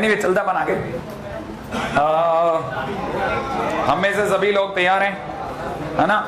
Anyway चलता बना के। हम में से सभी लोग तैयार हैं, है ना?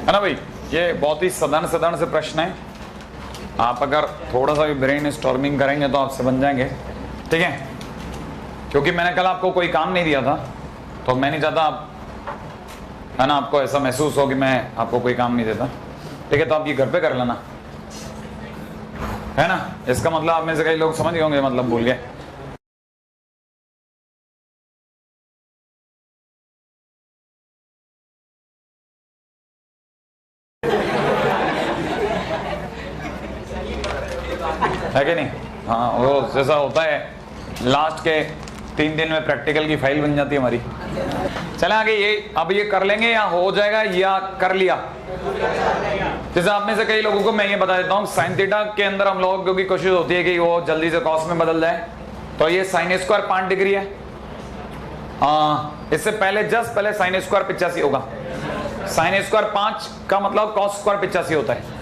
है ना भाई? ये बहुत ही साधारण से प्रश्न है। आप अगर थोड़ा सा भी ब्रेन स्टॉर्मिंग करेंगे तो आपसे बन जाएंगे, ठीक है? क्योंकि मैंने कल आपको कोई काम नहीं दिया था, तो मैं नहीं चाहता आप, है ना, आपको ऐसा महसूस हो कि मैं आपको कोई काम नहीं देता, ठीक है? तो आप ये घर पे कर लेना, है ना? इसका मतलब आप में से कई लोग समझ गए होंगे, मतलब भूल गए। है कि नहीं? हाँ, वो जैसा होता है लास्ट के 3 दिन में प्रैक्टिकल की फाइल बन जाती है हमारी। चले आगे, ये अब ये कर लेंगे या हो जाएगा या कर लिया? जैसे आप में से कई लोगों को मैं ये बता देता हूँ, साइन थीटा के अंदर हम लोगों की कोशिश होती है कि वो जल्दी से कॉस में बदल जाए। तो ये साइन स्क्वायर 5 डिग्री है, इससे पहले जस्ट पहले साइन स्क्वायर 85 होगा। साइन स्क्वायर 5 का मतलब कॉस स्क्वायर 85 होता है।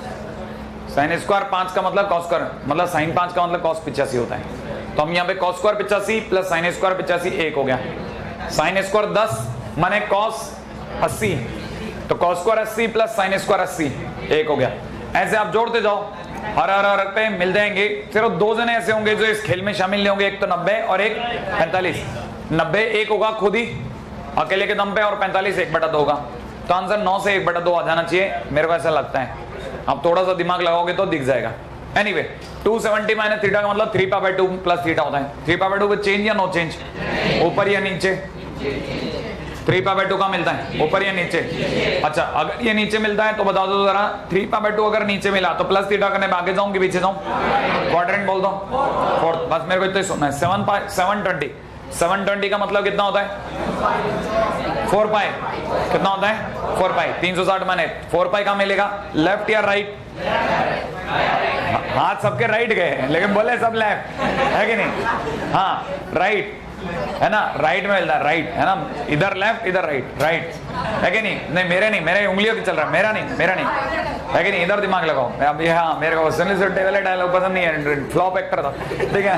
साइन स्क्वायर 5 का मतलब कॉस स्क्वायर, मतलब साइन 5 का मतलब कॉस 85 होता है। तो हम यहाँ पे cos square 85 plus sine square 85 1 हो गया। साइन स्क्वायर 10 माने कॉस 80, तो cos square 80 plus sine square 80 1 हो गया। ऐसे आप जोड़ते जाओ, हर पे मिल जाएंगे। सिर्फ 2 जने ऐसे होंगे जो इस खेल में शामिल नहीं होंगे, एक तो 90 और एक 45। 90 1 होगा खुद ही अकेले के दम पे, और 45 1/2 होगा। तो आंसर 9 से 1/2 आ जाना चाहिए, मेरे को ऐसा लगता है। आप थोड़ा सा दिमाग लगाओगे तो दिख जाएगा। एनीवे 270 माइनस थीटा का मतलब 3π/2 प्लस थीटा होता है। 3π/2 में चेंज या नो चेंज? ऊपर या नीचे? 3π/2 का मिलता है ऊपर या नीचे? अच्छा, अगर ये नीचे मिलता है तो बता दो जरा, 3π/2 अगर नीचे मिला तो प्लस थीटा करने में आगे जाऊं कि पीछे जाऊं? क्वाड्रेंट बोल दो, फोर्थ। बस मेरे को इतना ही सुनना है। 720 720 का मतलब कितना होता है? 4π। कितना होता है? 4π। 360 माने 4π का मिलेगा। लेफ्ट या राइट? हाथ सबके राइट गए लेकिन बोले सब लेफ्ट, है कि नहीं? हाँ राइट, है ना? राइट में मिलता है, राइट, है ना? इधर लेफ्ट इधर राइट, राइट, है कि नहीं? नहीं मेरे नहीं, मेरे उंगलियों की चल रहा है, मेरा नहीं, है कि नहीं? इधर दिमाग लगाओ। अब ये, हाँ, मेरे को सुनील शेट्टी वाले डायलॉग पसंद नहीं है, फ्लॉप एक्टर था, ठीक है?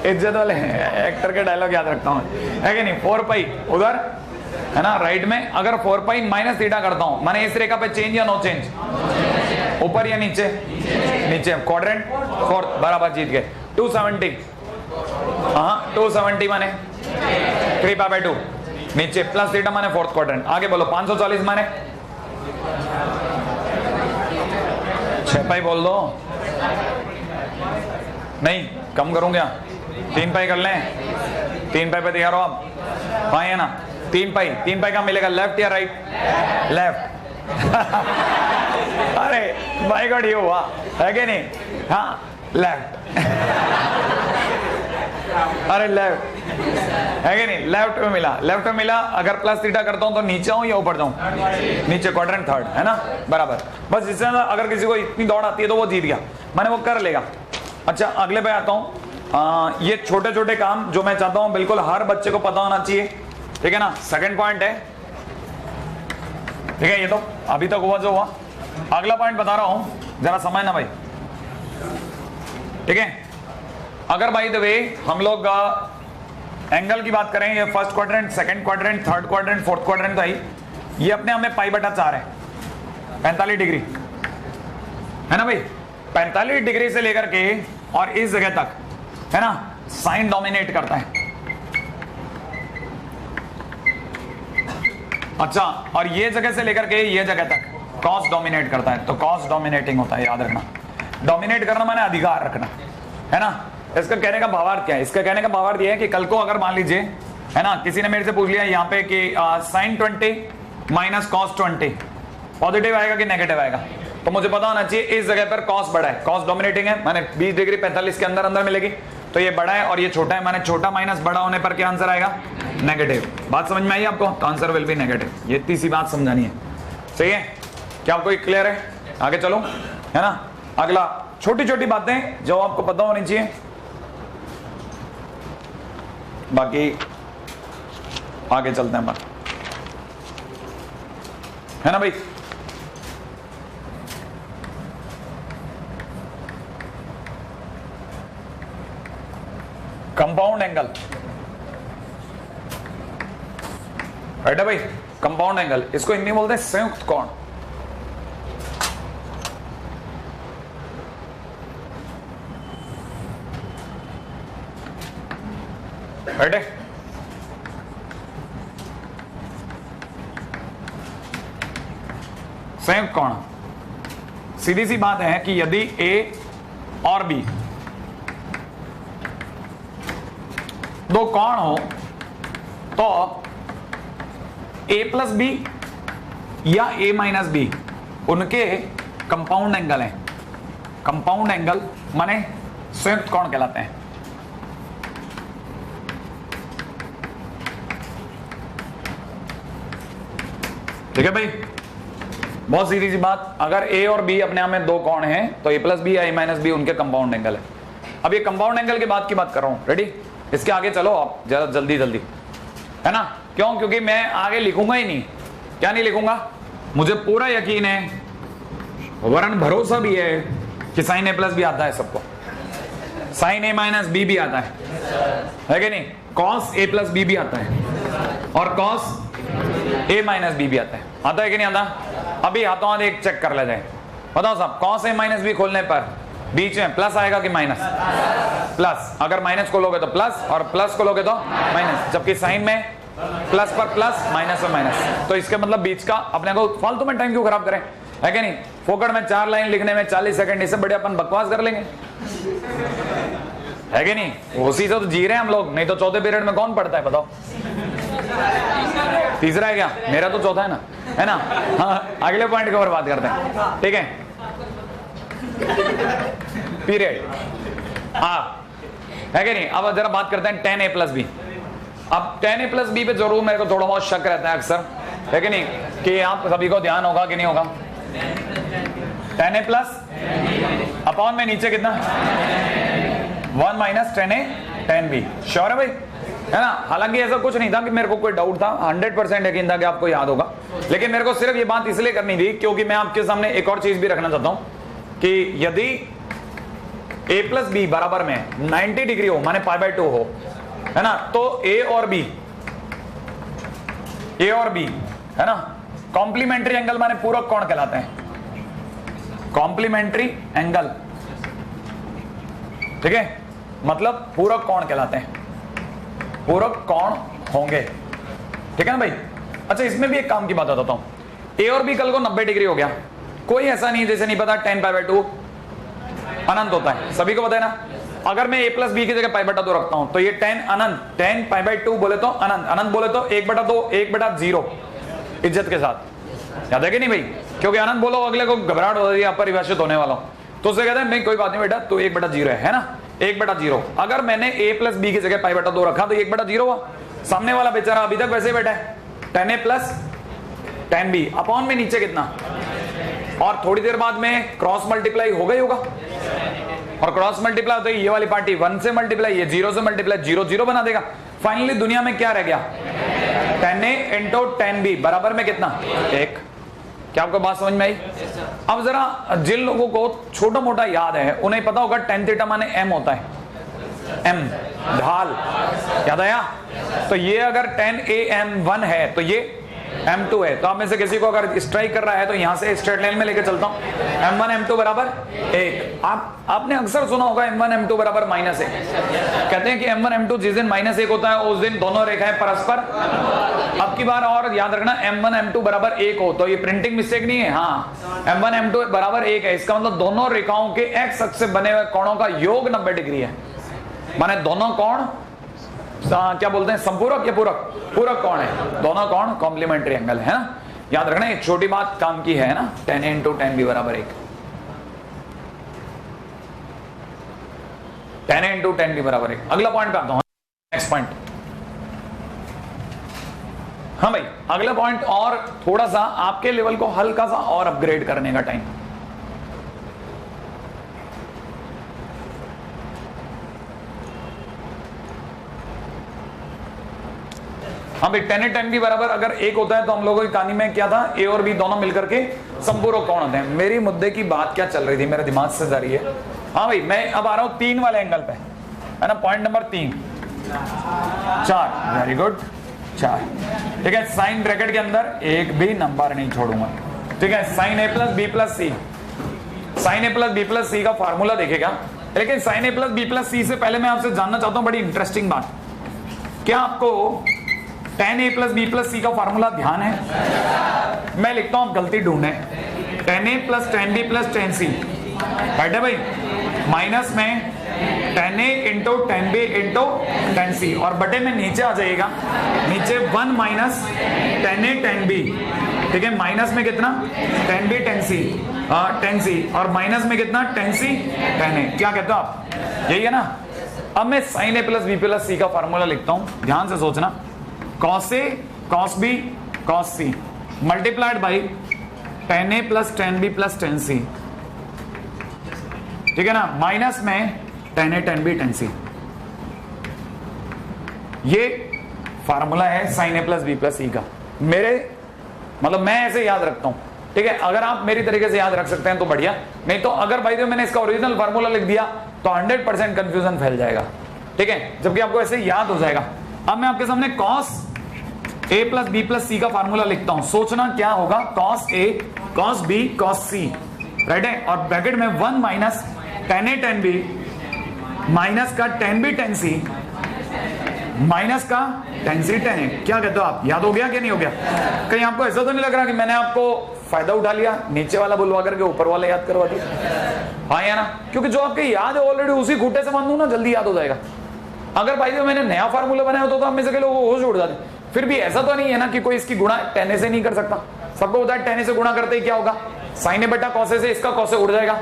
इज्जत वाले एक्टर के डायलॉग याद रखता हूँ, है कि नहीं? 4π उधर, है ना? राइट में अगर 4π माइनस थीटा करता हूँ, माने इस रेखा पे चेंज या नो चेंज? ऊपर या नीचे? नीचे। क्वाड्रेंट फोर्थ, बराबर, जीत गए। 270, हाँ 270 माने 3π/2 नीचे, प्लस थीटा माने फोर्थ क्वाड्रेंट। आगे बोलो। 540 माने 6π बोल दो। नहीं कम करूं क्या? 3π कर लें? 3π पे तैयार हो आप? हाँ है ना? 3π का मिलेगा लेफ्ट या राइट? लेफ्ट। अरे भाई गॉड, ये हुआ, है कि नहीं? हाँ लेफ्ट। अरे लेफ्ट, है कि नहीं? लेफ्ट में मिला, लेफ्ट में मिला। अगर प्लस थीटा करता हूं तो नीचे आऊं या ऊपर जाऊं? नीचे, क्वाड्रेंट थर्ड, है ना? बराबर। बस इससे अगर किसी को इतनी दौड़ आती है तो वो जीत गया, माने वो कर लेगा। अच्छा अगले पे आता हूं। ये छोटे छोटे काम जो मैं चाहता हूं बिल्कुल हर बच्चे को पता होना चाहिए, ठीक है ना? सेकंड पॉइंट है, ठीक है? ये तो अभी तक हुआ जो हुआ। अगला पॉइंट बता रहा हूं, जरा समय ना भाई, ठीक है? अगर बाय द वे हम लोग एंगल की बात करें, ये first quadrant, second quadrant, third quadrant, fourth quadrant, भाई ये अपने आप में π/4 है, 45 डिग्री है ना भाई। 45 डिग्री से लेकर के और इस जगह तक है ना साइन डोमिनेट करता है। अच्छा, और ये जगह से लेकर के ये जगह तक कॉस डोमिनेट करता है। तो कॉस डोमिनेटिंग होता है, याद रखना। डोमिनेट करना माने अधिकार रखना, है ना। इसका कहने का भावार्थ क्या है? इसका कहने का भावार्थ ये है कि कल को अगर मान लीजिए, है ना, किसी ने मेरे से पूछ लिया यहाँ पे कि sin 20 माइनस cos 20 पॉजिटिव आएगा कि नेगेटिव आएगा, तो मुझे पता होना चाहिए इस जगह पर cos बड़ा है, cos डोमिनेटिंग है, माने 20 डिग्री 45 के अंदर अंदर मिलेगी, तो ये बड़ा है और ये छोटा है, माने छोटा माइनस बड़ा होने पर क्या आंसर आएगा? नेगेटिव। बात समझ में आई आपको? तो आंसर विल बी नेगेटिव। ये इतनी सी बात समझानी है, सही है? क्या आपको क्लियर है? आगे चलो, है ना। अगला छोटी छोटी बातें जो आपको पता होनी चाहिए, बाकी आगे चलते हैं बात, है ना भाई। कंपाउंड एंगल, राइट है भाई। कंपाउंड एंगल, इसको हिंदी में बोलते हैं संयुक्त कोण। राइट है। संयुक्त कोण, सीधी सी बात है कि यदि A और B दो कोण हो तो A प्लस बी या A माइनस बी उनके कंपाउंड एंगल हैं। कंपाउंड एंगल माने संयुक्त कोण कहलाते हैं। ठीक है भाई, बहुत सीधी सी बात। अगर A और B अपने आप में दो कोण हैं तो A प्लस बी या A माइनस बी उनके कंपाउंड एंगल है। अब ये कंपाउंड एंगल के बाद की बात कर रहा हूं, रेडी? इसके आगे चलो आप जरा जल्दी जल्दी, है ना। क्यों? क्योंकि मैं आगे लिखूंगा ही नहीं। क्या नहीं लिखूंगा? मुझे पूरा यकीन है, वरन भरोसा भी है कि साइन A प्लस बी आता है सबको, साइन A माइनस बी भी आता है कि नहीं? कॉस A प्लस बी भी आता है और कॉस A माइनस बी भी आता है कि नहीं आता? अभी हाथों हाथ एक चेक कर ले जाए, बताओ साहब, कॉस A माइनस बी खोलने पर बीच में प्लस आएगा कि माइनस? प्लस। अगर माइनस खोलोगे तो प्लस और प्लस खोलोगे तो माइनस, जबकि साइन में प्लस पर प्लस माइनस पर माइनस। तो इसके मतलब बीच का अपने को फालतू में टाइम क्यों खराब करें, है कि नहीं? फोकट में 4 लाइन लिखने में 40 सेकंड, इससे बड़े अपन बकवास कर लेंगे, है कि नहीं? उसी से तो जी रहे हैं हम लोग, नहीं तो चौथे पीरियड में कौन पढ़ता है बताओ? तीसरा है क्या? मेरा तो चौथा है ना, है ना। हाँ, अगले पॉइंट के ऊपर बात करते हैं, ठीक है? पीरियड है कि नहीं? अब जरा बात करते हैं tan A प्लस बी। अब tan A प्लस बी पे जरूर मेरे को थोड़ा बहुत शक रहता है अक्सर, है कि नहीं? कि आप सभी को ध्यान होगा कि नहीं होगा? tan A प्लस अपॉन में नीचे कितना? 1 minus tan A tan B। Sure है भाई, है ना। हालांकि ऐसा कुछ नहीं था कि मेरे को कोई डाउट था, 100% यकीन था कि आपको याद होगा, लेकिन मेरे को सिर्फ ये बात इसलिए करनी थी क्योंकि मैं आपके सामने एक और चीज भी रखना चाहता हूं कि यदि A प्लस बी बराबर में 90 डिग्री हो, माने π/2 हो, है ना, तो A और B है ना कॉम्प्लीमेंट्री एंगल माने पूरक कोण कहलाते हैं। कॉम्प्लीमेंट्री एंगल, ठीक है, मतलब पूरक कोण कहलाते हैं, पूरक कोण होंगे, ठीक है ना भाई। अच्छा, इसमें भी एक काम की बात बताता हूं। A और B कल को 90 डिग्री हो गया, कोई ऐसा नहीं जैसे नहीं पता tan π/2 अनंत होता है, सभी को पता है ना। अगर मैं A प्लस बी की जगह π/2 रखता हूं तो ये tan अनंत, tan π/2 बोले तो अनंत, अनंत बोले तो 1/2 1/0 इज्जत के साथ, याद है कि नहीं भाई? क्योंकि अनंत बोलो अगले को घबराहट हो रही है, अपरिभाषित होने वाला तो उसे कहते हैं नहीं कोई बात नहीं बेटा, तो 1/0 है ना, 1/0। अगर मैंने A प्लस बी की जगह π/2 रखा तो 1/0 हुआ। सामने वाला बेचारा अभी तक वैसे ही बैठा है, tan A plus tan B upon में नीचे कितना, और थोड़ी देर बाद में क्रॉस मल्टीप्लाई हो गई होगा, और क्रॉस मल्टीप्लाई होता है ये वाली पार्टी 1 से मल्टीप्लाई, ये 0 से मल्टीप्लाई, 0 0 बना देगा। फाइनली दुनिया में क्या रह गया? tan A into tan B बराबर में कितना? 1। क्या आपको बात समझ में आई? अब जरा जिन लोगों को छोटा मोटा याद है उन्हें पता होगा tan थीटा माने m होता है, m, ढाल, याद आया? तो ये अगर 10am1 है तो ये m2 है। तो आप में से किसी को अगर स्ट्राइक कर रहा है तो यहां से स्ट्रेट लाइन में लेके चलता हूं, m1 m2 बराबर 1। आपने अक्सर सुना होगा m1 m2 बराबर -1। कहते हैं कि m1 m2 जिस दिन -1 होता है उस दिन दोनों रेखाएं परस्पर। अब की बार और याद रखना, m1 m2 बराबर 1 हो तो ये प्रिंटिंग मिस्टेक नहीं है। हाँ, m1 m2 बराबर 1 है, इसका मतलब दोनों रेखाओं के x अक्ष से बने हुए कोणों का योग 90 डिग्री है। माने दोनों कोण क्या बोलते हैं, संपूरक या पूरक? पूरक कोण है, दोनों कोण कॉम्प्लीमेंट्री एंगल है ना। याद रखना, एक छोटी बात काम की है ना, 10a × 10b बराबर 1, 10a × 10b बराबर 1। अगला पॉइंट करता हूं, नेक्स्ट पॉइंट। हाँ भाई, अगला पॉइंट और थोड़ा सा आपके लेवल को हल्का सा और अपग्रेड करने का टाइम। हाँ भाई, 10a 10b बराबर अगर 1 होता है तो हम लोगों की कहानी में क्या था, a और b दोनों मिलकर के संपूरक कोण होते हैं। मेरी मुद्दे की बात क्या चल रही थी, मेरे दिमाग से जा रही है। हाँ भाई, मैं अब आ रहा हूं 3 वाले एंगल पे, है ना। पॉइंट नंबर 3, 4, वेरी गुड, 4, ठीक है। साइन ब्रैकेट के अंदर एक भी नंबर नहीं छोड़ूंगा, ठीक है। Sine a + b + c, sine a + b + c का फार्मूला देखेगा। लेकिन साइन a + b + c से पहले मैं आपसे जानना चाहता हूं बड़ी इंटरेस्टिंग बात, क्या आपको tan a + b + c का फार्मूला ध्यान है? मैं लिखता हूं, आप गलती ढूंढे, tan a + tan b + tan c, right है भाई, माइनस में tan a × tan b × tan c, और बटे में नीचे आ जाइएगा, नीचे 1 - tan a tan b, ठीक है। माइनस में कितना, tan b tan c, और माइनस में कितना, tan c tan a। क्या कहते हो आप, यही है ना। अब मैं sin a + b + c का फार्मूला लिखता हूं, ध्यान से सोचना, cos a cos b cos c multiplied by tan a + tan b + tan c, ठीक है ना, माइनस में tan a tan b tan c। ये फार्मूला है sin a + b + c का। मेरे मतलब मैं ऐसे याद रखता हूं, ठीक है। अगर आप मेरी तरीके से याद रख सकते हैं तो बढ़िया, नहीं तो अगर भाई मैंने इसका ओरिजिनल फार्मूला लिख दिया तो 100% कंफ्यूजन फैल जाएगा, ठीक है, जबकि आपको ऐसे याद हो जाएगा। अब मैं आपके सामने cos a + b + c का फार्मूला लिखता हूं, सोचना क्या होगा, cos a cos b cos c, right है, और ब्रैकेट में 1 - tan a tan b minus का tan b tan c minus का tan c tan a। क्या कहते हो आप, याद हो गया क्या नहीं हो गया? कहीं आपको ऐसा तो नहीं लग रहा कि मैंने आपको फायदा उठा लिया, नीचे वाला बुलवा करके ऊपर वाला याद करवा दिया? हाँ या ना, क्योंकि जो आपके याद है ऑलरेडी उसी खूंटे से बांध दूं ना, जल्दी याद हो जाएगा। अगर भाई मैंने नया फार्मूला बनाया होता तो हम में से लोग होश उड़ जाते। फिर भी ऐसा तो नहीं है ना कि कोई इसकी गुणा tan a से नहीं कर सकता। सबको पता है tan a से गुणा करते ही क्या होगा, sin a बटा cos a से इसका cos a उड़ जाएगा,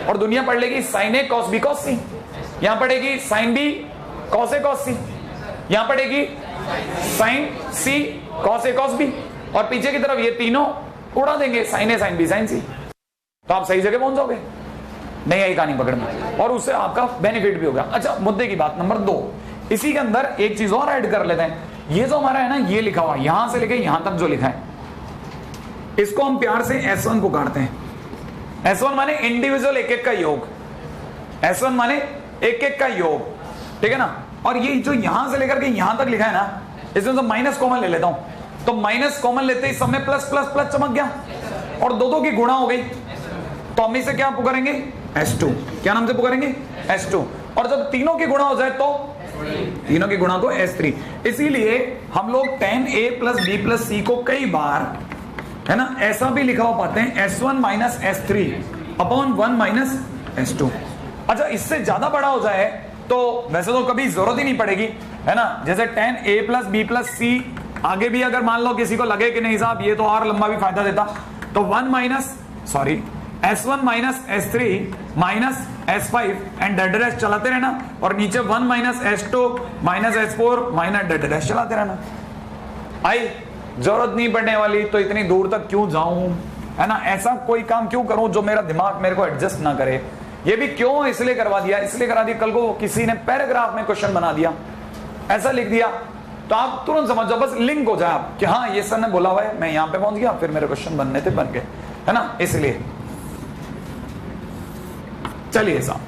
और दुनिया पढ़ लेगी sin a cos b cos c, यहां पढ़ेगी sin b cos a cos c, यहां पढ़ेगी sin c cos a cos b, और पीछे की तरफ ये तीनों उड़ा देंगे, sin a sin b sin c। तो आप सही जगह पहुंच जाओगे, नहीं आई कहानी पकड़ में, और उससे आपका बेनिफिट भी होगा। अच्छा, मुद्दे की बात नंबर 2, इसी के अंदर एक चीज और ऐड कर लेते हैं। ये जो हमारा है ना, ये लिखा हुआ यहां से लेके यहां तक जो लिखा है, इसको हम प्यार से S1 पुकारते हैं। S1 माने इंडिविजुअल एक-एक का योग, S1 माने एक-एक का योग, ठीक है ना। और ये जो यहां से लेकर के यहां तक लिखा है ना, इसमें तो माइनस कॉमन ले लेता हूं, तो माइनस कॉमन लेते ही सब में प्लस प्लस प्लस चमक गया, और दो की गुणा हो गई, तो हम इसे क्या पुकारेंगे, S2। क्या नाम से पुकारेंगे, S2। और जब तीनों की गुणा हो जाए तो तीनों की गुणा को S3। इसीलिए हम लोग tan a + b + c को कई बार, है ना, ऐसा भी लिखा हो पाते हैं, S1 - S3 / 1 - S2। अच्छा, इससे ज्यादा बड़ा हो जाए तो वैसे तो कभी जरूरत ही नहीं पड़ेगी, है ना। जैसे tan a + b + c, आगे भी अगर मान लो किसी को लगे कि नहीं साहब ये तो और लंबा भी फायदा देता, तो S1 - S3 - S5 and dead rest चलाते रहना, और नीचे 1 - S2 - S4 - डेड रेस्ट चलाते रहना। आई जरूरत नहीं पड़ने वाली तो इतनी दूर तक क्यों जाऊं, है ना। ऐसा कोई काम क्यों करूं जो मेरा दिमाग मेरे को एडजस्ट ना करे। ये भी क्यों इसलिए करवा दिया, इसलिए करा दिया, कल को किसी ने पैराग्राफ में क्वेश्चन बना दिया, ऐसा लिख दिया, तो आप तुरंत समझ जाओ, बस लिंक हो जाए आप कि हाँ ये सर ने बोला हुआ है, मैं यहां पे पहुंच गया, फिर मेरे क्वेश्चन बनने थे, बन गए, है ना। इसलिए चलिए साहब,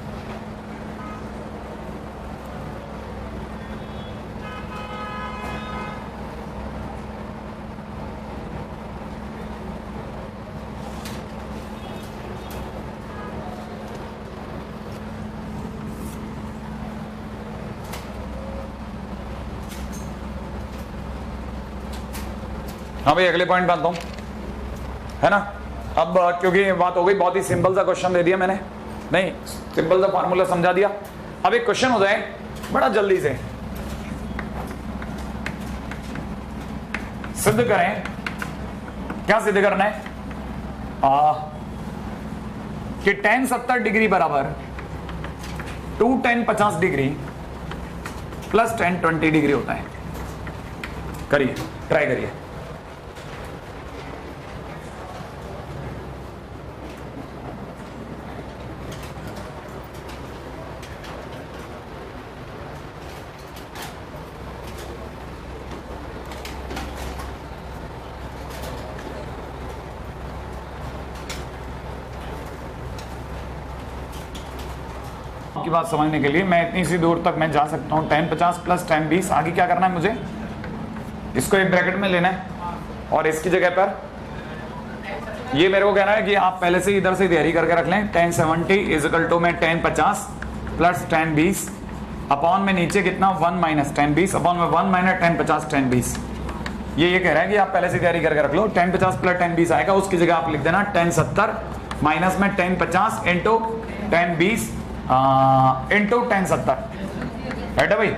हाँ भाई अगले पॉइंट पे आता हूं, है ना। अब क्योंकि बात हो गई, बहुत ही सिंपल सा क्वेश्चन दे दिया मैंने, नहीं सिंपल सा फार्मूला समझा दिया। अब एक क्वेश्चन हो जाए बड़ा जल्दी से, सिद्ध करें, क्या सिद्ध करना है कि tan 70 डिग्री बराबर 2 tan 50 degree plus tan 20 degree होता है। करिए, ट्राई करिए। की बात समझने के लिए मैं इतनी सी दूर तक मैं जा सकता हूं, tan 50 प्लस tan 20। आगे क्या करना है मुझे, इसको एक ब्रैकेट में लेना है और इसकी जगह पर ये मेरे को कहना है कि आप पहले से इधर से तैयारी करके रख लें। tan 70 इज इक्वल टू में tan 50 प्लस tan 20 अपॉन में नीचे कितना 1 माइनस tan 20 अपॉन में 1 माइनस tan 50 tan 20। ये कह रहा है कि आप पहले से तैयारी करके रख लो। tan 50 प्लस tan 20 आएगा, उसकी जगह आप लिख देना tan 70 माइनस में tan 50 into tan 20 into tan 70, right है भाई।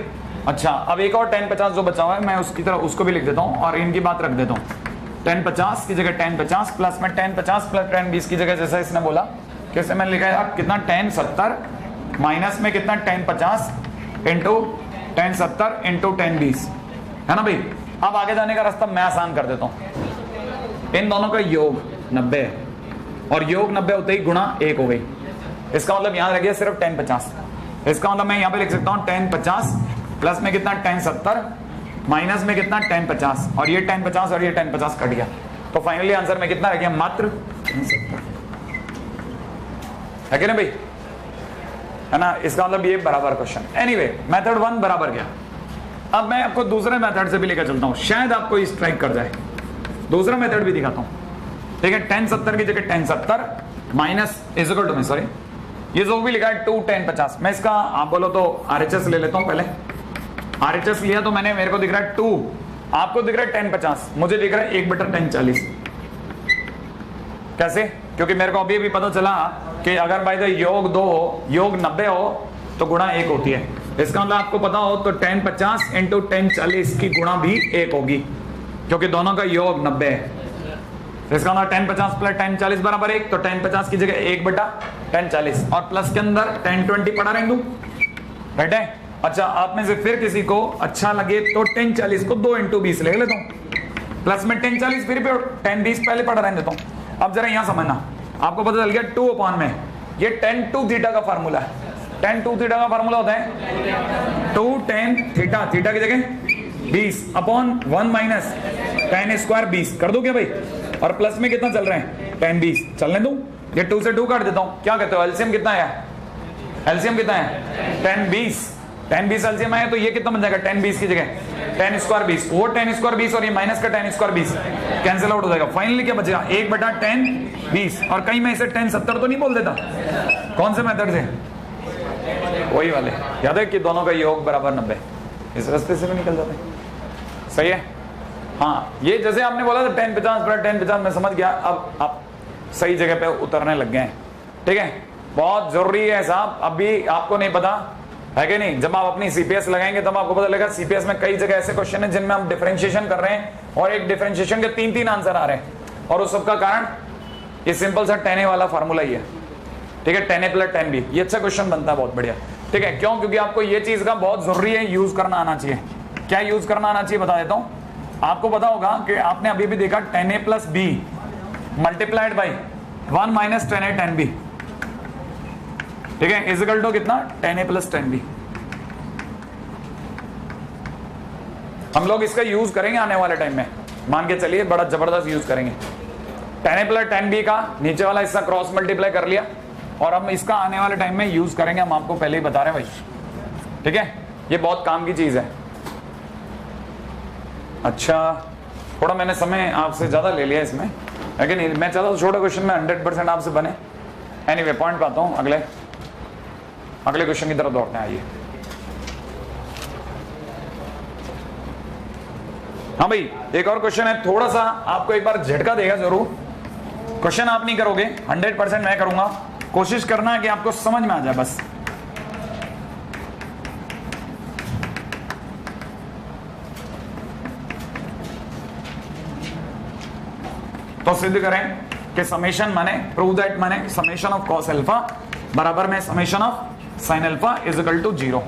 अच्छा अब एक और tan 50 जो बचा हुआ है मैं उसकी तरह उसको भी लिख देता हूँ और इनकी बात रख देता हूँ। tan 50 की जगह tan 50 प्लस में tan 50 प्लस tan 20 की जगह जैसा इसने बोला कैसे मैंने लिखा है कितना tan 70 माइनस में कितना tan 50 into tan 70 into tan 20, है ना भाई। अब आगे जाने का रास्ता मैं आसान कर देता हूँ। इन दोनों का योग 90 है और योग 90 होते ही गुणा 1 हो गई। इसका मतलब यहां रह गया सिर्फ tan 50। इसका मतलब मैं यहां पे लिख सकता हूं tan 50 प्लस में कितना tan 70 माइनस में कितना tan 50 और ये tan 50 और ये tan 50 कट गया, तो फाइनली आंसर में कितना रह गया मात्र 70, है कि नहीं भाई, है ना। इसका मतलब ये बराबर क्वेश्चन। एनीवे मेथड 1 बराबर गया। अब मैं आपको दूसरे मेथड से भी लेकर चलता हूं, शायद आपको स्ट्राइक कर जाए। दूसरा मेथड भी दिखाता हूं, ठीक है। tan 70 की जगह tan 70 minus is equal to में सॉरी ये जो भी लिखा है 2 tan 50। मैं इसका आप बोलो तो RHS ले लेता हूं। पहले RHS लिया तो मैंने मेरे को दिख रहा है 2, आपको दिख रहा है tan 50, मुझे दिख रहा है 1 बटा tan 40। कैसे, क्योंकि मेरे को अभी पता चला कि अगर भाई द योग 2 हो योग 90 हो तो गुणा 1 होती है। इसका मतलब आपको पता हो तो tan 50 इंटू tan 40 की गुणा भी 1 होगी क्योंकि दोनों का योग 90 है। इसका मतलब tan 50 प्लस tan 40 बराबर 1, तो tan 50 की जगह 1 बटा tan 40 और प्लस के अंदर tan 20 पड़ा रहेंगे, राइट है। अच्छा आप में से फिर किसी को अच्छा लगे तो tan 40 को 2 इंटू 20 ले लेता हूं, प्लस में tan 40 फिर भी tan 20 पहले पड़ा रहने देता हूं। अब जरा यहां समझना, आपको पता चल गया 2 अपॉन में ये tan 2 थीटा का फार्मूला है। tan 2 थीटा का फार्मूला होता है 2 tan थीटा, थीटा की जगह 20 अपॉन 1 माइनस tan स्क्वायर 20 कर दो क्या भाई, और प्लस में कितना चल रहे हैं tan 20 चलने दूं, ये 2 से 2 काट देता हूं। क्या कहते हो एलसीएम कितना है, एलसीएम कितना है tan 20 एलसीएम आया तो ये कितना बन जाएगा tan 20 की जगह tan स्क्वायर 20, वो tan स्क्वायर 20 और ये माइनस का tan स्क्वायर 20 कैंसिल आउट हो जाएगा। फाइनली क्या बचेगा 1 बटा tan 20 और कहीं मैं इसे tan 70 तो नहीं बोल देता, कौन से मेथड से, वही वाले। याद है कि दोनों का योग बराबर 90, इस रास्ते से भी निकल जाते हैं, सही है। हाँ ये जैसे आपने बोला था tan 50 बटा tan 50 मैं समझ गया, अब आप सही जगह पे उतरने लग गए हैं, ठीक है। बहुत जरूरी है साहब, अभी आपको नहीं पता है कि नहीं, जब आप अपनी सीपीएस लगाएंगे तब आपको पता लगेगा सीपीएस में कई जगह ऐसे क्वेश्चन है जिनमें हम डिफरेंशिएशन कर रहे हैं और एक डिफरेंशिएशन के 3 आंसर आ रहे हैं और उस सबका कारण ये सिंपल सा tan A वाला फार्मूला ही है, ठीक है। tan A plus tan B, ये अच्छा क्वेश्चन बनता है, बहुत बढ़िया, ठीक है। क्यों, क्योंकि आपको ये चीज का बहुत जरूरी है यूज करना आना चाहिए। क्या यूज करना आना चाहिए बता देता हूं। आपको पता होगा कि आपने अभी भी देखा tan A plus B multiplied by 1 minus tan A tan B, ठीक है, इज इक्वल टू कितना tan A plus tan B। हम लोग इसका यूज करेंगे आने वाले टाइम में, मान के चलिए बड़ा जबरदस्त यूज करेंगे। tan A plus tan B का नीचे वाला हिस्सा क्रॉस मल्टीप्लाई कर लिया और हम इसका आने वाले टाइम में यूज करेंगे, हम आपको पहले ही बता रहे हैं भाई, ठीक है। ये बहुत काम की चीज है। अच्छा थोड़ा मैंने समय आपसे ज्यादा ले लिया इसमें, है कि नहीं, मैं चाहता हूँ छोटे क्वेश्चन में 100% आपसे बने। एनीवे पॉइंट पाता हूँ, अगले क्वेश्चन की तरफ दौड़ते हैं, आइए। हाँ भाई, एक और क्वेश्चन है, थोड़ा सा आपको एक बार झटका देगा जरूर। क्वेश्चन आप नहीं करोगे, 100% मैं करूंगा। कोशिश करना है कि आपको समझ में आ जाए बस। तो सिद्ध करें कि समेशन माने, प्रूव दैट माने समेशन ऑफ कॉस अल्फा बराबर में summation of sine alpha is equal to 0।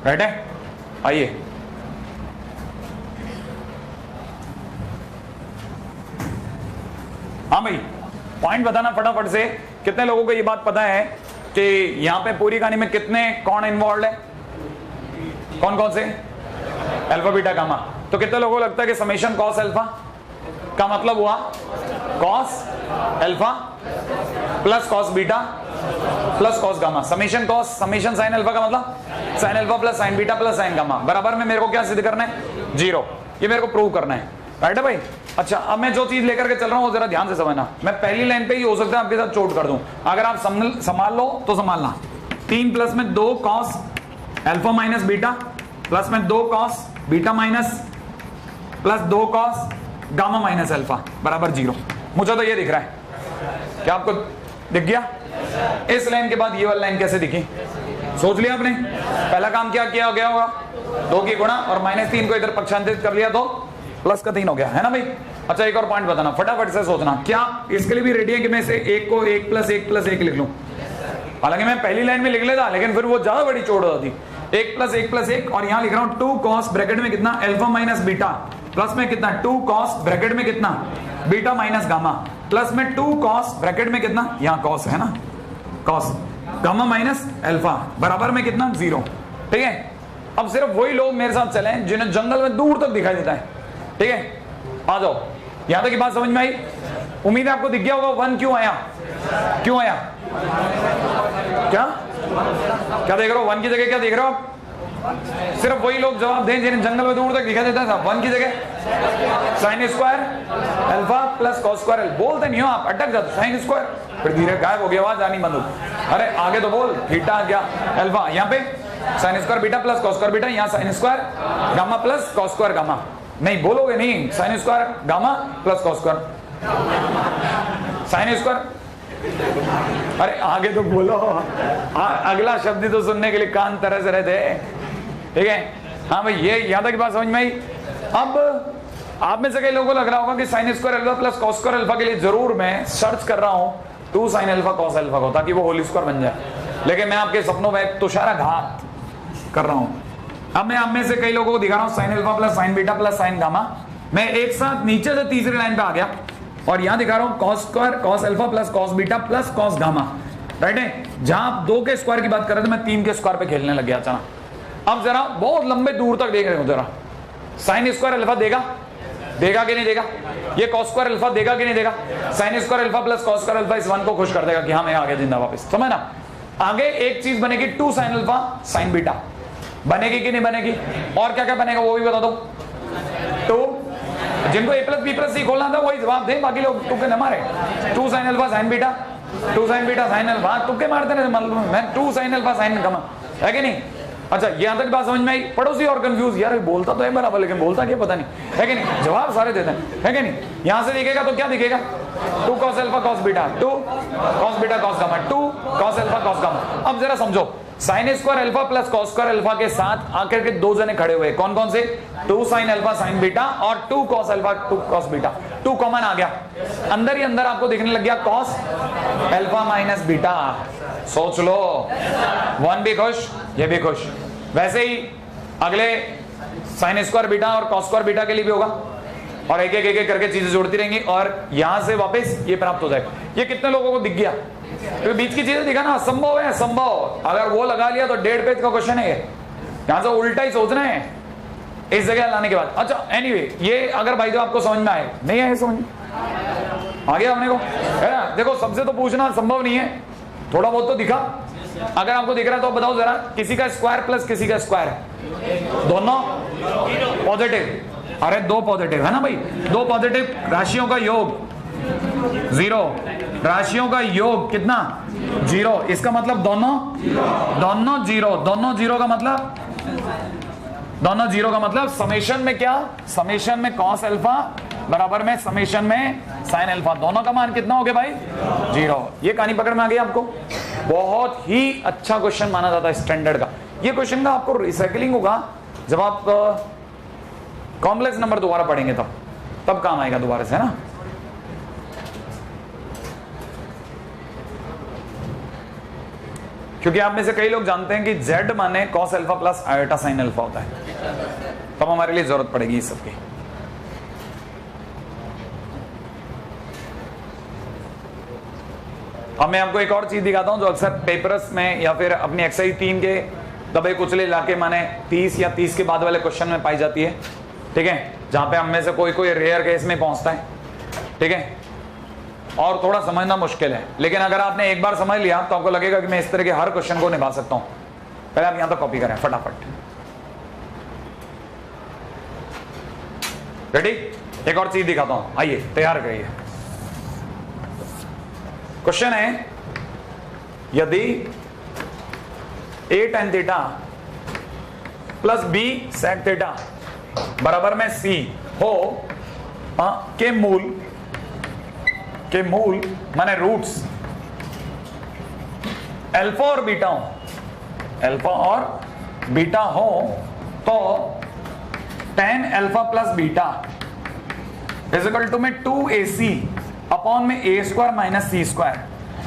Right है? आइए, हाँ भाई पॉइंट बताना फटाफट से। कितने लोगों को ये बात पता है कि यहां पे पूरी कहानी में कितने कौन इन्वॉल्व है? कौन कौन से? Alpha beta gamma. तो कितने लोगों को लगता है कि समेशन कॉस अल्फा का मतलब हुआ cos alpha plus cos beta plus cos gamma. Summation cos summation sine alpha का मतलब sine alpha plus sign beta plus sign gamma बराबर में मेरे को क्या सिद्ध करना है? 0। ये मेरे को प्रूव करना है। राइट है भाई? अच्छा, अब मैं जो चीज लेकर के चल रहा हूं वो जरा ध्यान से समझना। मैं पहली लाइन पे ही हो सकता है आपके साथ चोट कर दूं, अगर आप संभाल लो तो संभालना। 3 प्लस में 2 cos alpha minus beta plus में 2 cos beta minus plus 2 cos gamma minus alpha बराबर 0। मुझे तो ये दिख रहा है, क्या आपको दिख गया? इस लाइन के बाद ये वाली लाइन कैसे दिखी? सोच लिया आपने? पहला काम क्या किया गया होगा? 2 की गुणा और -3 को इधर पक्षांतरित कर लिया तो प्लस का 3 हो गया, है ना भाई? अच्छा, एक और पॉइंट बताना, फटाफट से सोचना। क्या इसके लिए भी रेडी है कि मैं इसे 1 को 1 प्लस 1 प्लस 1 लिख लूं? हालांकि मैं पहली लाइन में लिख लेता, लेकिन फिर वो ज्यादा बड़ी चोट हो जाती। 1 प्लस 1 प्लस 1 और यहां लिख रहा हूं 2 कॉस ब्रैकेट में कितना अल्फा माइनस बीटा प्लस में कितना 2 कॉस ब्रैकेट में कितना बीटा माइनस गामा प्लस में 2 कॉस ब्रैकेट में कितना, यहां कॉस है ना, कॉस गामा माइनस अल्फा बराबर में कितना 0। ठीक है? अब सिर्फ वही लोग मेरे साथ चले जिन्हें जंगल में दूर तक दिखाई देता है। ठीक है, आ जाओ, यहां तक की बात समझ में आई? उम्मीद है आपको दिख गया होगा 1 क्यों आया? क्यों आया? क्या क्या देख रहे हो? 1 की जगह क्या देख रहे हो आप? सिर्फ वही लोग जवाब दें जिन्हें जंगल में दूर तक दिखाई देता है। 1 की जगह sine square alpha plus cos square. बोलते नहीं हो आप, अटक जाते। साइन स्क्वायर, फिर धीरे गायब हो गया, आवाज आनी बंद हो। अरे आगे तो बोल, थीटा क्या अल्फा, यहाँ पे sine square beta plus cos square beta, यहाँ sine square gamma plus cos square gamma. नहीं बोलोगे नहीं, sine square gamma plus cos square sine square. अरे आगे तो बोलो, अगला शब्द तो सुनने के लिए कान तरस रहे थे। ठीक है? हाँ भाई, ये यहां तक की बात समझ में आई? अब आप में से कई लोगों को लग रहा होगा कि sine square alpha plus cos square alpha के लिए जरूर मैं सर्च कर रहा हूं 2 साइन अल्फा कॉस अल्फा को, ताकि वो होल स्क्वायर बन जाए। लेकिन मैं आपके सपनों में एक तुषाराघात कर रहा हूं। अब मैं आप में से कई लोगों को दिखा रहा हूं sine alpha plus sign beta plus sign gamma. मैं एक साथ नीचे से तीसरी लाइन पे आ गया और यहां दिखा रहा हूं cos square cos alpha plus cos beta plus cos gamma. Right है? जहां आप 2 के स्क्वायर की बात कर रहे थे, मैं 3 के स्क्वायर पे खेलने लग गया अचानक। अब जरा बहुत लंबे दूर तक देख रहे हो, जरा साइन स्क्वायर अल्फा देगा कि नहीं देगा? ये कॉस स्क्वायर अल्फा देगा कि नहीं देगा? Sine square alpha plus cos square alpha इस 1 को खुश कर देगा कि हाँ मैं आगे जिंदा वापस। समझ ना? आगे एक चीज बनेगी 2 साइन अल्फा साइन बीटा, बनेगी कि नहीं बनेगी? और क्या क्या बनेगा वो भी बता दो। 2 जिनको a प्लस बी प्लस सी खोलना था वही जवाब दें, बाकी लोग तुक्के न मारे। 2 sine alpha sign beta 2 sign beta sine alpha, तुक्के मारते ना, मैं 2 साइन अल्फा साइन गामा, है कि नहीं? अच्छा, यहां तक बात समझ में आई? पड़ोसी और कंफ्यूज, यार बोलता तो है बराबर लेकिन बोलता क्या पता नहीं, है कि नहीं? जवाब सारे देते हैं, है कि नहीं? यहां से दिखेगा तो क्या दिखेगा? 2 cos alpha cos beta 2 cos beta cos gamma 2 cos alpha cos gamma. अब जरा समझो, sine square alpha plus cos square alpha के साथ आकर के 2 जने खड़े हुए, कौन कौन से? 2 साइन अल्फा साइन बीटा और 2 cos alpha 2 cos beta. 2 common आ गया, अंदर ही अंदर आपको दिखने लग गया कॉस अल्फा माइनस बीटा। सोच लो, 1 भी खुश, ये भी खुश। वैसे ही अगले साइन स्क्वायर बीटा और कॉस स्क्वायर बीटा के लिए भी होगा, और एक एक करके चीजें जोड़ती रहेंगी और यहां से वापस ये प्राप्त हो जाएगा। ये कितने लोगों को दिख गया? तो बीच की चीजें दिखा ना, संभव है संभव। अगर वो लगा लिया तो 1.5 पेज का क्वेश्चन है। यहां से उल्टा ही सोचना है इस जगह लाने के बाद। अच्छा एनीवे, ये अगर भाई जो आपको समझ में आए, नहीं आए समझ आ गया अपने को, है ना? देखो, सबसे तो पूछना संभव नहीं है, थोड़ा बहुत तो दिखा। अगर आपको दिख रहा है तो बताओ जरा, किसी का स्क्वायर प्लस किसी का स्क्वायर, दोनों पॉजिटिव। अरे 2 पॉजिटिव है ना भाई, 2 पॉजिटिव राशियों का योग 0, राशियों का योग कितना? 0। इसका मतलब दोनों 0, दोनों 0 का मतलब दोनों जीरो का मतलब समेशन में क्या, समेशन में कॉस अल्फा बराबर में समेशन में साइन अल्फा, दोनों का मान कितना हो गया भाई, जीरो। ये कहानी पकड़ में आ गई आपको। बहुत ही अच्छा क्वेश्चन माना जाता है स्टैंडर्ड का। ये क्वेश्चन का आपको रिसाइकलिंग होगा जब आप कॉम्प्लेक्स नंबर दोबारा पढ़ेंगे, तब काम आएगा दोबारा से, है ना। क्योंकि आप में से कई लोग जानते हैं कि z माने cos alpha plus iota sine alpha होता है, तब हमारे लिए जरूरत पड़ेगी इस सबकी। अब मैं आपको एक और चीज दिखाता हूं जो अक्सर पेपर्स में या फिर अपनी एक्सरसाइज 3 के दबे कुचले इलाके माने 30 या 30 के बाद वाले क्वेश्चन में पाई जाती है, ठीक है, जहां पे हम में से कोई कोई रेयर केस में पहुंचता है, ठीक है, और थोड़ा समझना मुश्किल है। लेकिन अगर आपने एक बार समझ लिया तो आपको लगेगा कि मैं इस तरह के हर क्वेश्चन को निभा सकता हूं। पहले आप यहां तो कॉपी करें फटाफट, रेडी। एक और चीज दिखाता हूं, आइए तैयार करिए। क्वेश्चन है, यदि a tan theta plus b sec theta बराबर में c हो के मूल माने रूट्स अल्फा और बीटा हो तो tan alpha plus beta is equal to में 2ac अपॉन में a square minus c square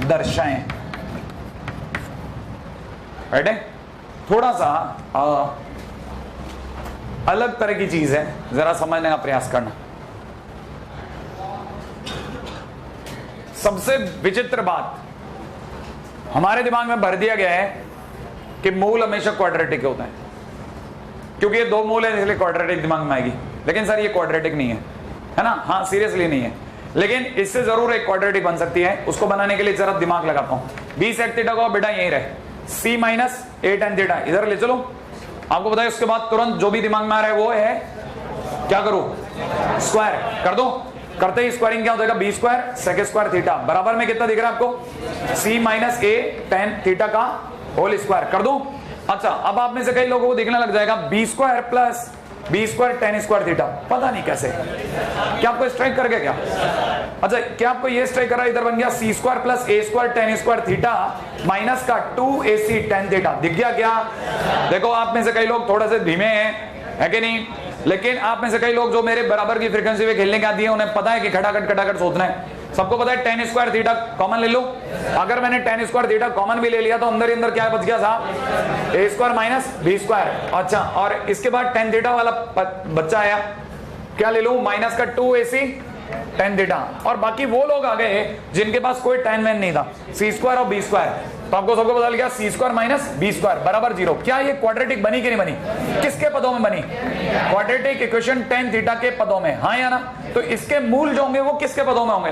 दर्शाएं। राइट है, थोड़ा सा अलग तरह की चीज है, जरा समझने का प्रयास करना। सबसे विचित्र बात हमारे दिमाग में भर दिया गया है कि मूल हमेशा क्वाड्रेटिक होता है, क्योंकि ये दो मूल है इसलिए क्वाड्रेटिक दिमाग में आएगी। लेकिन सर ये क्वाड्रेटिक नहीं है ना, हाँ सीरियसली नहीं है, लेकिन इससे जरूर एक क्वाड्रेटिक बन सकती है। उसको बनाने के लिए जरा दिमाग लगाता हूं। b sec थीटा को बेटा यही रहे, c minus a tan theta इधर ले चलो। आपको बताया उसके बाद तुरंत जो भी दिमाग में आ रहा है वो है, क्या करूं, स्क्वायर कर दो। करते ही स्क्वायरिंग क्या हो जाएगा, b square sec square theta बराबर में कितना दिख रहा है आपको, c minus a tan theta का होल स्क्वायर कर दो। अच्छा, अब आप में से कई लोगों को दिखने लग जाएगा b square plus b square tan square theta, पता नहीं कैसे, क्या आपको स्ट्राइक कर गया क्या? अच्छा, क्या आपको ये स्ट्राइक कर रहा है, इधर बन गया c square plus a square tan square theta minus का 2ac tan थीटा, दिख गया क्या? देखो आप में से कई लोग थोड़ा से धीमे हैं, है कि नहीं, लेकिन आप में से कई लोग जो मेरे बराबर की फ्रीक्वेंसी पे खेलने के आती है उन्हें पता है कि खटाखट सोचना है। सबको पता है tan स्क्वायर थीटा कॉमन ले लो। अगर मैंने tan स्क्वायर थीटा कॉमन भी ले लिया तो अंदर ही अंदर क्या बच गया साहब, a square minus b square. अच्छा, और इसके बाद tan थीटा वाला बच्चा आया, क्या ले लूं, माइनस का 2ac tan थीटा। और बाकी वो लोग आ गए जिनके पास कोई tan वैन नहीं था, c स्क्वायर और b स्क्वायर। तो आपको सबको बदल गया c square minus b square बराबर 0। क्या ये क्वाड्रेटिक बनी कि नहीं बनी? किसके पदों में बनी? क्वाड्रेटिक इक्वेशन tan थीटा के पदों में, हाँ या ना? तो इसके मूल जो होंगे वो किसके पदों में होंगे,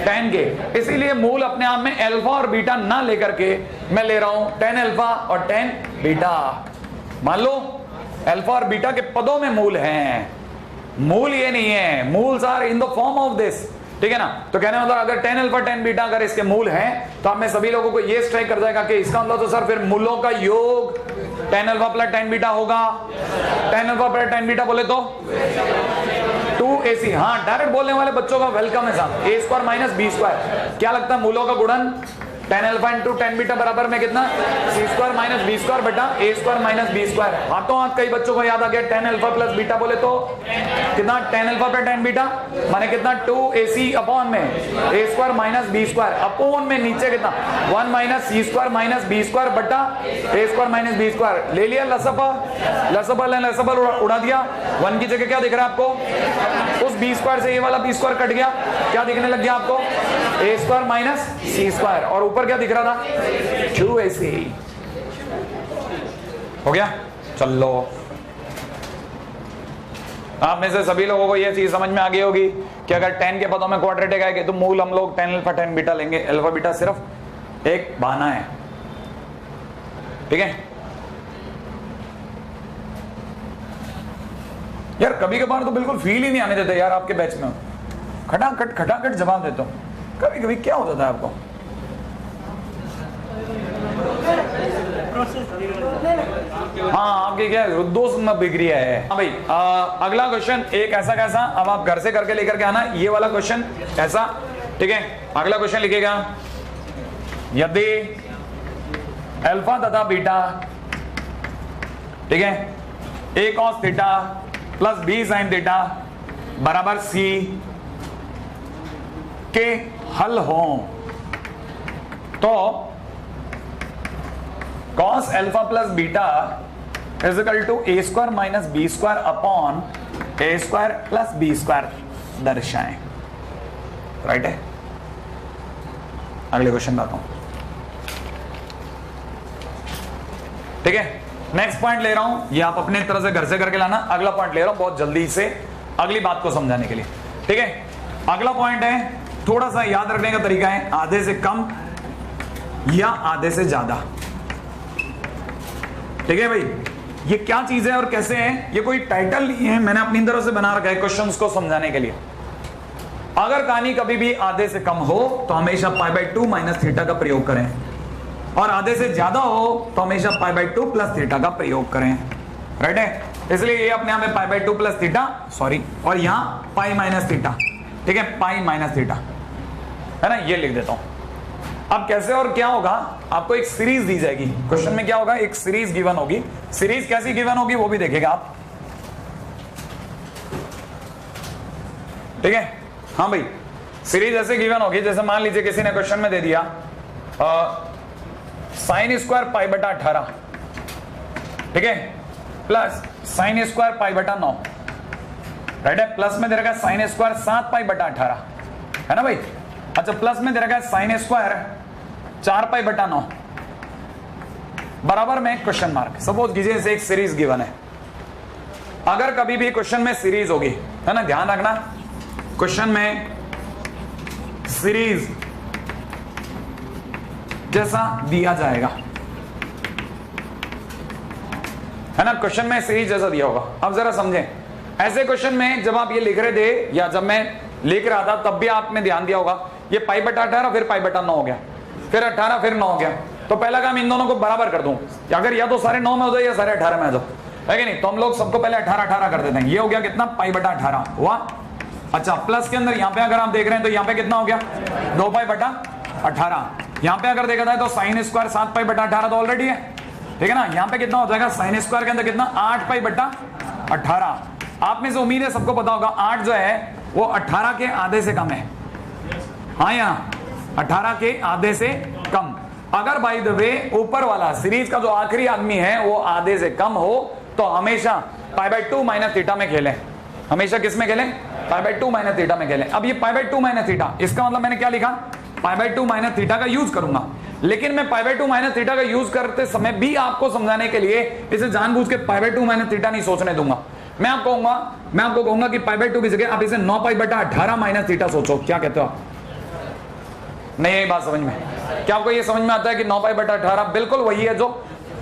tan के। इसीलिए मूल अपने आप में अल्फा और बीटा ना लेकर के मैं ले रहा हूं tan अल्फा और tan बीटा। मान लो अल्फा और बीटा के पदों में मूल हैं, मूल ये नहीं है, मूल्स are in the form of this, ठीक है ना। तो कहने मतलब अगर tan अल्फा tan बीटा अगर इसके मूल हैं तो आप में सभी लोगों को ये स्ट्राइक कर जाएगा कि इसका मतलब तो सर फिर मूलों का योग tan alpha plus tan beta होगा। tan alpha plus tan beta बोले तो 2ac। हाँ, डायरेक्ट बोलने वाले बच्चों का वेलकम है साहब। a square minus b square, क्या लगता है मूलों का गुणन tan alpha into tan beta बराबर में कितना, c square minus b square बटा a square minus b square. हाथों हाथ कई बच्चों को याद आ गया tan अल्फा प्लस बीटा बोले तो कितना, tan alpha plus tan beta माने कितना 2ac अपॉन में a square minus b square upon में नीचे कितना 1 minus c square minus b square बटा a square minus b square. ले लिया लसपा उड़ा दिया। 1 की जगह क्या दिख रहा है आपको, उस b स्क्वायर से ये वाला b स्क्वायर कट गया, क्या दिखने लग गया आपको, a square minus c square. और ऊपर क्या दिख रहा था, 2ac। हो गया, चलो आप में से सभी लोगों को यह चीज समझ में आ गई होगी कि अगर tan के पदों में क्वाड्रेटिक आएगा तो मूल हम लोग tan अल्फा tan बीटा लेंगे। अल्फा बीटा सिर्फ एक बहाना है, ठीक है यार। कभी कभार तो बिल्कुल फील ही नहीं आने देते यार आपके बैच में, खटाखट जवाब देता हूं। कभी कभी क्या हो जाता है आपको, हाँ आपकी क्या दोस्त में बिक्रिया है। हाँ भाई अगला क्वेश्चन एक ऐसा कैसा, अब आप घर से करके लेकर के आना ये वाला क्वेश्चन ऐसा, ठीक है। अगला क्वेश्चन लिखेगा, यदि अल्फा तथा बीटा, ठीक है, a cos theta plus b sin theta बराबर c के हल हो तो cos alpha plus beta is equal to a square minus B square upon a square plus B square दर्शाएं। राइट है। अगले क्वेश्चन लाता हूं, ठीक है। नेक्स्ट पॉइंट ले रहा हूं, ये आप अपने तरह से घर से करके लाना। अगला पॉइंट ले रहा हूं बहुत जल्दी से अगली बात को समझाने के लिए, ठीक है। अगला पॉइंट है, थोड़ा सा याद रखने का तरीका है, आधे से कम या आधे से ज्यादा, ठीक है भाई। ये क्या चीज है और कैसे है, ये कोई टाइटल नहीं है, मैंने अपनी तरफ से बना रखा है क्वेश्चंस को समझाने के लिए। अगर कहानी कभी भी आधे से कम हो तो हमेशा π/2 माइनस थीटा का प्रयोग करें, और आधे से ज्यादा हो तो हमेशा π/2 प्लस थीटा का प्रयोग करें। राइट है। इसलिए ये अपने यहाँ में π/2 प्लस थीटा, सॉरी, और यहाँ पाई माइनस थीटा, ठीक है, पाई माइनस थीटा है ना, ये लिख देता हूं। अब कैसे और क्या होगा, आपको एक सीरीज दी जाएगी क्वेश्चन में, क्या होगा, एक सीरीज गिवन होगी। सीरीज कैसी गिवन होगी वो भी देखेगा आप, ठीक है। हाँ भाई, सीरीज ऐसे गिवन होगी, जैसे मान लीजिए किसी ने क्वेश्चन में दे दिया साइन स्क्वायर π/18, ठीक है, प्लस साइन स्क्वायर π/9, राइट है। प्लस में दे रखा है साइन स्क्वायर 7π/18, है ना भाई। अच्छा, प्लस में दे रखा है साइन स्क्वायर 4π/9 बराबर में क्वेश्चन मार्क। सपोज कीजिए इसे एक सीरीज गिवन है। अगर कभी भी क्वेश्चन में सीरीज होगी, है ना, ध्यान रखना, क्वेश्चन में सीरीज जैसा दिया जाएगा, है ना, क्वेश्चन में सीरीज जैसा दिया होगा। अब जरा समझें, ऐसे क्वेश्चन में जब आप ये लिख रहे थे या जब मैं लिख रहा था तब भी आपने ध्यान दिया होगा, ये π/18 फिर π/9 हो गया, फिर 18 फिर 9 हो गया। तो पहला काम इन दोनों को बराबर कर दूं, अगर या तो सारे 9 में हो जाए या सारे 18 में आ जाओ, है कि नहीं। तो हम लोग सबको पहले 18 कर देते हैं। ये हो गया कितना, π/18 हुआ। अच्छा, प्लस के अंदर यहाँ पे अगर आप देख रहे हैं तो यहाँ पे कितना हो गया, 2π/18। यहाँ पे अगर देखा जाए तो साइन स्क्वायर 7π/18 तो ऑलरेडी है, ठीक है ना। यहाँ पे कितना हो जाएगा, साइन स्क्वायर के अंदर कितना, 8π/18। आप में से उम्मीद है सबको पता होगा 8 जो है वो 18 के आधे से कम है। हाँ, यहाँ 18 के आधे से कम। अगर बाय द वे ऊपर वाला सीरीज का जो आखिरी आदमी है वो आधे से कम हो तो हमेशा π/2 माइनस थीटा में खेलें। हमेशा किस में खेलें, π/2 माइनस थीटा में खेलें। अब ये π/2 माइनस थीटा, इसका मतलब मैंने क्या लिखा, π/2 माइनस थीटा का यूज करूंगा। लेकिन मैं π/2 माइनस थीटा का यूज करते समय भी आपको समझाने के लिए इसे जानबूझ के π/2 माइनस थीटा नहीं सोचने दूंगा। मैं आपको कहूंगा कि π/2 की जगह आप इसे 9π/18 माइनस थीटा सोचो। क्या कहते हो आप? नहीं, यही बात समझ में, क्या आपको ये समझ में आता है कि 9π/18 बिल्कुल वही है जो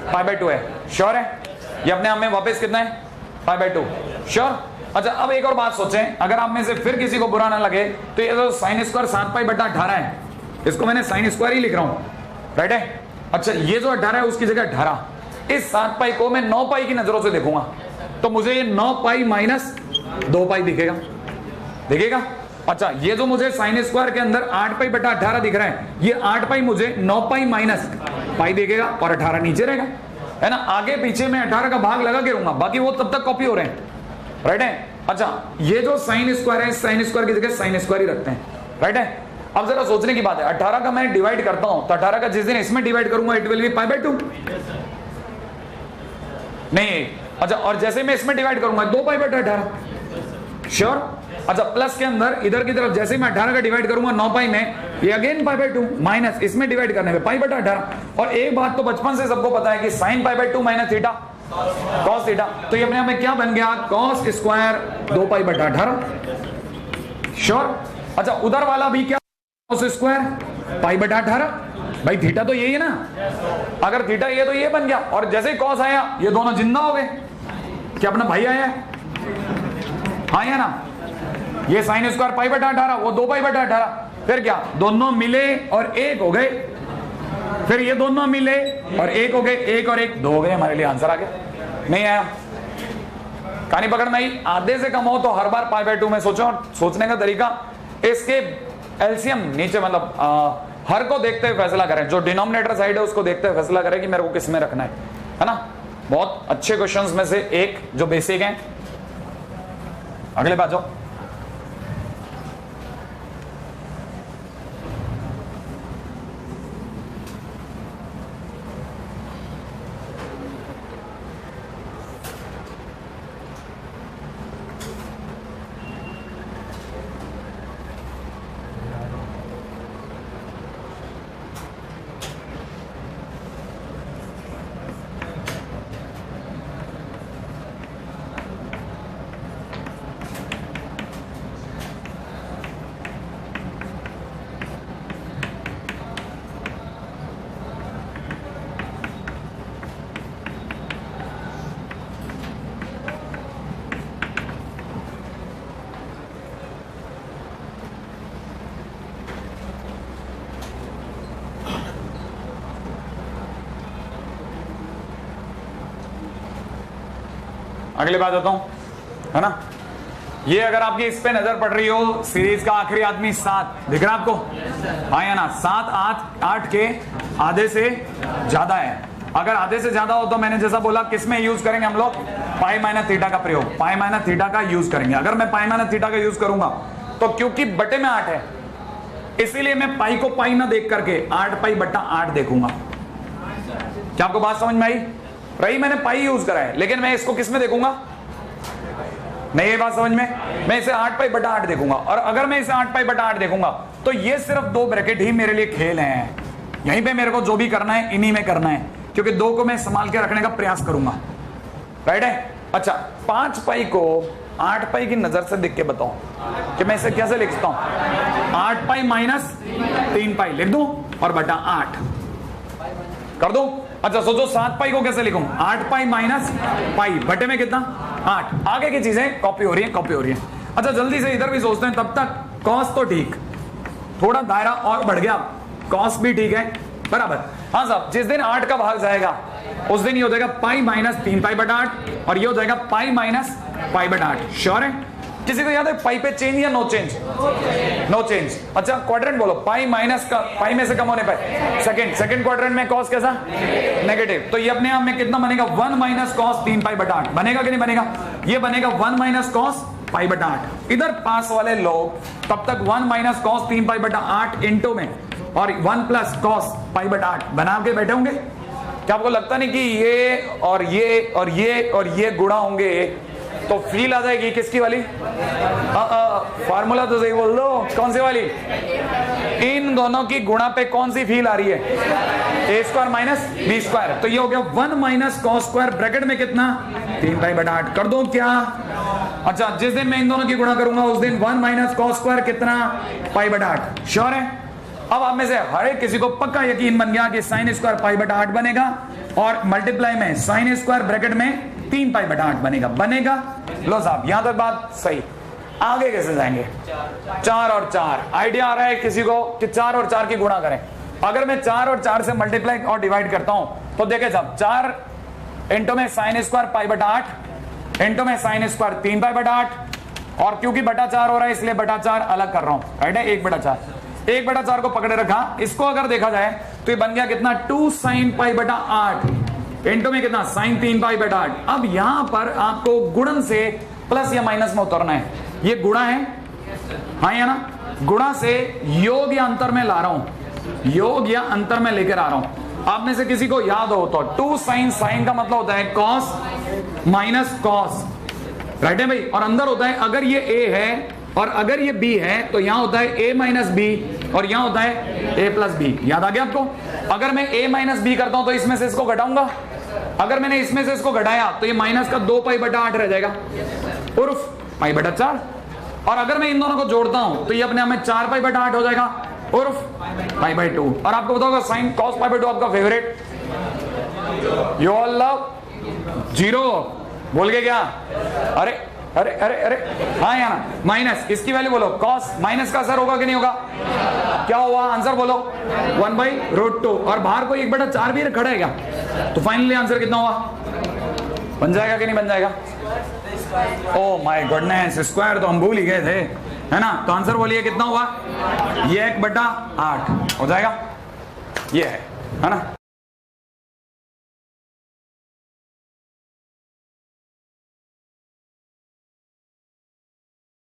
π/2 है? श्योर है? ये अपने आप में वापस कितना है, π/2, श्योर। अच्छा, अब एक और बात सोचें, अगर आप में से फिर किसी को बुरा ना लगे तो ये जो साइन स्क्वायर 7π/18 है, इसको मैंने साइन स्क्वायर ही लिख रहा हूं, राइट है। अच्छा, ये जो 18 है उसकी जगह 18, इस 7π को मैं 9π की नजरों से देखूंगा तो मुझे ये 9π माइनस 2π दिखेगा, दिखेगा। अच्छा, ये जो मुझे साइन स्क्वायर के अंदर 8π/18 दिख रहा है, ये 8π मुझे 9π माइनस π दिखेगा और 18 नीचे रहेगा, है ना। आगे पीछे में 18 का भाग लगा के रहूंगा, बाकी वो तब तक कॉपी हो रहे हैं, राइट है। अच्छा, ये जो साइन स्क्वायर है, साइन स्क्वायर की जगह साइन स्क्वायर ही रखते हैं, राइट है। अब जरा सोचने की बात है, 18 का मैं डिवाइड करता हूं तो 18 का जिस दिन इसमें डिवाइड करूंगा इट विल बी π/2 नहीं। अच्छा, और जैसे मैं इसमें डिवाइड करूंगा 2π/18, श्योर। अच्छा, प्लस के अंदर इधर की तरफ जैसे मैं 18 का डिवाइड करूंगा 9π में, ये अगेन π/2 माइनस इसमें डिवाइड करने पे π/18। और एक बात तो बचपन से सबको पता है कि sine π/2 minus theta cos theta, तो ये अपने आप में क्या बन गया, कॉस स्क्वायर 2π/18, श्योर। अच्छा, उधर वाला भी क्या, कॉस स्क्वायर π/18, भाई थीटा तो यही है ना, अगर थीटा ये तो ये बन गया। और जैसे ही कॉस आया ये दोनों जिंदा हो गए, क्या अपना भाई आया है, हाँ या ना। ये साइन स्क्वायर π/18, वो 2π/18, फिर क्या, दोनों मिले और एक हो गए, फिर ये दोनों मिले और एक हो गए, एक और एक 2 हो गए, हमारे लिए आंसर आ गया। नहीं आया? कहानी पकड़ में आई? आधे से कम हो तो हर बार पाई बाय 2 में सोचो। और सोचने का तरीका, इसके एलसीएम नीचे मतलब हर को देखते हुए फैसला करें, जो डिनोमिनेटर साइड है उसको देखते हुए फैसला करें कि मेरे को किस में रखना है ना। बहुत अच्छे क्वेश्चंस में से एक जो बेसिक हैं। अगले बात जाओ। अगली बात आता हूं, है ना। ये अगर आपकी इस पे नजर पड़ रही हो, सीरीज का आखिरी आदमी 7 दिख रहा है आपको? हाँ या ना? 7 8 के आधे से ज्यादा है। अगर आधे से ज्यादा हो तो मैंने जैसा बोला किस में यूज करेंगे हम लोग? पाई माइनस थीटा का प्रयोग, पाई माइनस थीटा का यूज करेंगे। अगर मैं पाई माइनस थीटा का यूज करूंगा तो क्योंकि बटे में 8 है, इसीलिए मैं पाई को पाई ना देख करके 8 पाई बटा 8 देखूंगा। क्या आपको बात समझ में आई? रही मैंने पाई यूज करा है, लेकिन मैं इसको किस में देखूंगा? नहीं, ये बात समझ में? मैं इसे 8 पाई बटा 8 देखूंगा। और अगर मैं इसे 8 पाई बटा 8 देखूंगा तो ये सिर्फ 2 ब्रैकेट ही मेरे लिए खेल हैं। यहीं पे मेरे को जो भी करना है इन्हीं में करना है, क्योंकि 2 को मैं संभाल के रखने का प्रयास करूंगा। राइट है? अच्छा, 5 पाई को 8 पाई की नजर से देख के बताओ कि मैं इसे कैसे लिख सकता हूं। 8 पाई माइनस 3 पाई लिख दूं और बटा 8 कर दूं। अच्छा सोचो 7 पाई को कैसे लिखूं? 8 पाई माइनस पाई बटे में कितना? 8। आगे की चीजें कॉपी हो रही है, कॉपी हो रही है। अच्छा जल्दी से इधर भी सोचते हैं, तब तक कॉस तो ठीक, थोड़ा दायरा और बढ़ गया, कॉस भी ठीक है बराबर। हाँ साहब, जिस दिन 8 का भाग जाएगा उस दिन ये हो जाएगा पाई माइनस 3 पाई बटा 8 और ये हो जाएगा पाई माइनस पाई बटा 8। श्योर है? किसी को याद है पाई पे चेंज या नो चेंज? No change. अच्छा क्वाड्रेंट बोलो, पाई माइनस का पाई में से कम होने पर सेकंड क्वाड्रेंट में कॉस कैसा? नेगेटिव। तो ये अपने आप में कितना बनेगा? 1 माइनस कॉस 3 पाई बटा 8 बनेगा कि नहीं बनेगा? ये बनेगा 1 माइनस कॉस पाई बटा 8। इधर पास वाले लोग तब तक 1 माइनस कॉस 3 पाई बटा 8 इंटू में और 1 प्लस कॉस पाई बटा 8 बना के बैठे होंगे। क्या आपको लगता नहीं कि ये और ये और ये और ये गुणा होंगे तो फील आ जाएगी किसकी वाली? फार्मूला तो सही बोल दो, कौन सी वाली? इन दोनों की गुणा पे कौन सी फील आ रही है? ए स्क्वायर माइनस बी स्क्वायर। तो ये हो गया 1 माइनस कॉस स्क्वायर ब्रैकेट में कितना? 3 पाई बटा 8 कर दो क्या? अच्छा जिस दिन मैं इन दोनों की गुणा करूंगा उस दिन 1 माइनस कॉस स्क्वायर कितना? पाई बटा 8। श्योर है? अब आप में से हर एक किसी को पक्का यकीन बन गया कि साइन स्क्वायर पाई बटा 8 बनेगा और मल्टीप्लाई में साइन स्क्वायर ब्रैकेट में 3 पाई बटा 8 बनेगा। लो साहब यहां तक बात सही। आगे कैसे जाएंगे? 4 और 4 आइडिया आ रहा है किसी को कि 4 और 4 की गुणा करें? अगर मैं 4 और 4 से मल्टीप्लाई और डिवाइड करता हूं तो देखे साहब 4 इंटू में साइन स्क्वायर पाई बटा 8 इंटू में साइन स्क्वायर 3 पाई बटा 8 और क्योंकि बटा 4 हो रहा है इसलिए बटा 4 अलग कर रहा हूं। राइट है? 1 बटा 4 1 बटा 4 को पकड़े रखा। इसको अगर देखा जाए तो ये बन गया कितना? 2 साइन पाई बटा 8 इंटू में कितना? साइन 3 पाई बटा 8। अब यहां पर आपको गुणन से प्लस या माइनस में उतरना है। ये गुणा है, हाँ या ना? गुणा से योग या अंतर में ला रहा हूं, योग या अंतर में लेकर आ रहा हूं। आप में से किसी को याद हो तो 2 साइन, साइन का मतलब होता है कॉस माइनस कॉस। राइट है भाई? और अंदर होता है अगर ये ए है और अगर ये b है तो यहां होता है a माइनस बी और यहां होता है a प्लस बी। याद आ गया आपको? अगर मैं a माइनस बी करता हूं तो इसमें से इसको घटाऊंगा। अगर मैंने इसमें से इसको घटाया तो ये माइनस का 2 पाई बटा 8 रह जाएगा उर्फ पाई बटा 4। और अगर मैं इन दोनों को जोड़ता हूं तो ये अपने आप में 4 पाई बटा 8 हो जाएगा उर्फ पाई बाई 2। और आपको बताओगा साइन कॉस पाई बाई 2 आपका फेवरेट? यू ऑल लव 0 बोल के क्या? अरे अरे अरे अरे हाँ या ना, माइनस इसकी वैल्यू बोलो, कॉस माइनस का असर होगा कि नहीं होगा, क्या हुआ आंसर बोलो 1/√2 और बाहर कोई 1/4 भी खड़ा है क्या, तो फाइनली आंसर कितना हुआ, बन जाएगा कि नहीं बन जाएगा, ओ माय गॉडनेस स्क्वायर तो हम भूल ही गए थे, है ना, तो आंसर बोलिए कितना हुआ, ये 1/8 हो जाएगा, ये है ना।